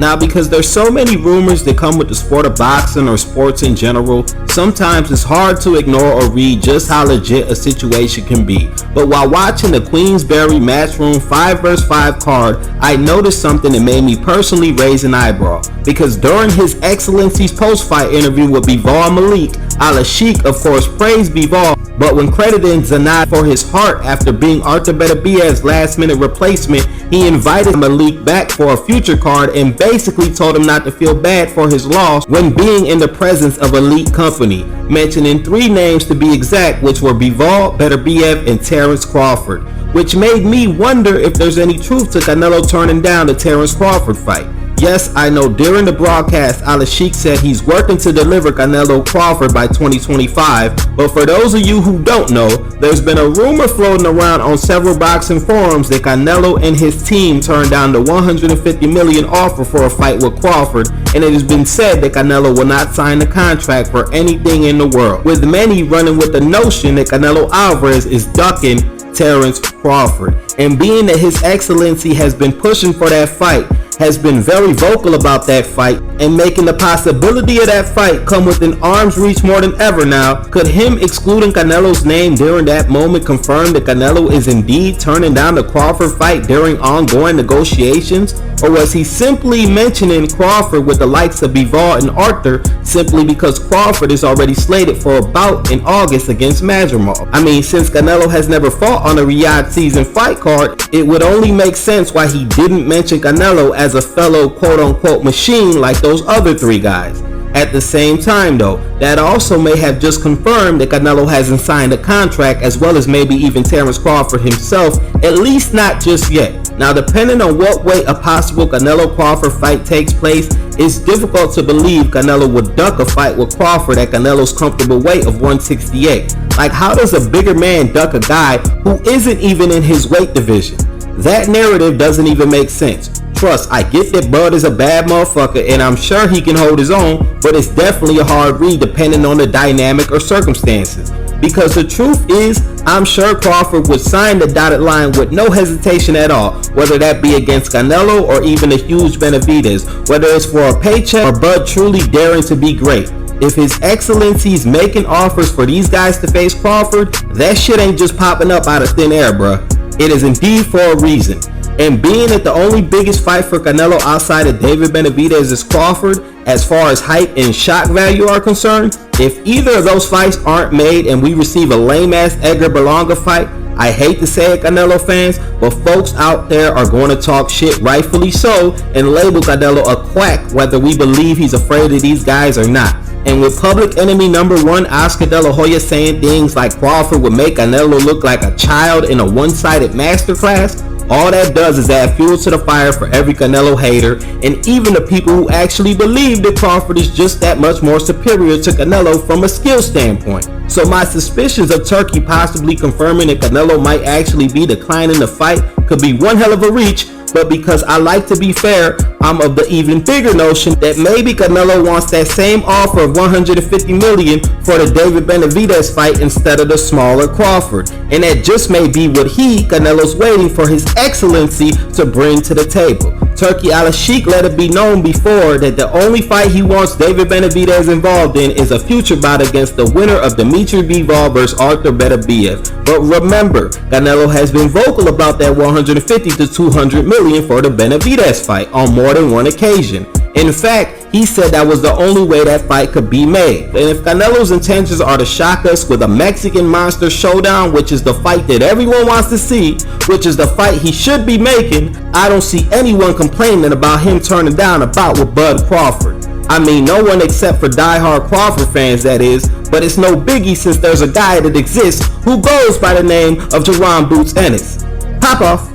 Now, because there's so many rumors that come with the sport of boxing or sports in general, sometimes it's hard to ignore or read just how legit a situation can be. But while watching the Queensberry Matchroom 5 vs 5 card, I noticed something that made me personally raise an eyebrow. Because during His Excellency's post-fight interview with Bivol Malik, Al-Sheikh of course praised Bivol, but when crediting Zanat for his heart after being Artur Beterbiev last-minute replacement, he invited Malik back for a future card and basically told him not to feel bad for his loss when being in the presence of elite company, mentioning 3 names to be exact, which were Bivol, Beterbiev, and Terence Crawford, which made me wonder if there's any truth to Canelo turning down the Terence Crawford fight. Yes, I know during the broadcast, Al-Sheikh said he's working to deliver Canelo Crawford by 2025, but for those of you who don't know, there's been a rumor floating around on several boxing forums that Canelo and his team turned down the $150 million offer for a fight with Crawford, and it has been said that Canelo will not sign the contract for anything in the world, with many running with the notion that Canelo Alvarez is ducking Terence Crawford. And being that His Excellency has been pushing for that fight, has been very vocal about that fight, and making the possibility of that fight come within arm's reach more than ever now, could him excluding Canelo's name during that moment confirm that Canelo is indeed turning down the Crawford fight during ongoing negotiations? Or was he simply mentioning Crawford with the likes of Bivol and Artur simply because Crawford is already slated for a bout in August against Madrimov? I mean, since Canelo has never fought on a Riyadh season fight card, it would only make sense why he didn't mention Canelo as a fellow quote-unquote machine like those other 3 guys. At the same time though, that also may have just confirmed that Canelo hasn't signed a contract, as well as maybe even Terence Crawford himself, at least not just yet. Now, depending on what way a possible Canelo-Crawford fight takes place, it's difficult to believe Canelo would duck a fight with Crawford at Canelo's comfortable weight of 168. Like, how does a bigger man duck a guy who isn't even in his weight division? That narrative doesn't even make sense. Trust, I get that Bud is a bad motherfucker and I'm sure he can hold his own, but it's definitely a hard read depending on the dynamic or circumstances. Because the truth is, I'm sure Crawford would sign the dotted line with no hesitation at all, whether that be against Canelo or even a huge Benavidez, whether it's for a paycheck or Bud truly daring to be great. If His Excellency's making offers for these guys to face Crawford, that shit ain't just popping up out of thin air, bruh. It is indeed for a reason. And being that the only biggest fight for Canelo outside of David Benavidez is Crawford, as far as hype and shock value are concerned, if either of those fights aren't made and we receive a lame-ass Edgar Berlanga fight, I hate to say it, Canelo fans, but folks out there are going to talk shit, rightfully so, and label Canelo a quack whether we believe he's afraid of these guys or not. And with public enemy number 1 Oscar De La Hoya saying things like Crawford would make Canelo look like a child in a one-sided masterclass, all that does is add fuel to the fire for every Canelo hater, and even the people who actually believe that Crawford is just that much more superior to Canelo from a skill standpoint. So my suspicions of Turki possibly confirming that Canelo might actually be declining the fight could be one hell of a reach, but because I like to be fair, I'm of the even bigger notion that maybe Canelo wants that same offer of $150 million for the David Benavidez fight instead of the smaller Crawford. And that just may be what Canelo's waiting for His Excellency to bring to the table. Turki Al-Sheikh let it be known before that the only fight he wants David Benavidez involved in is a future bout against the winner of Dimitri Bivol vs Artur Beterbiev. But remember, Canelo has been vocal about that $150 to $200 million for the Benavidez fight on more than one occasion. In fact, he said that was the only way that fight could be made. And if Canelo's intentions are to shock us with a Mexican monster showdown, which is the fight that everyone wants to see, which is the fight he should be making, I don't see anyone complaining about him turning down a bout with Bud Crawford. I mean, no one except for diehard Crawford fans, that is, but it's no biggie since there's a guy that exists who goes by the name of Jerron Boots Ennis. Pop off.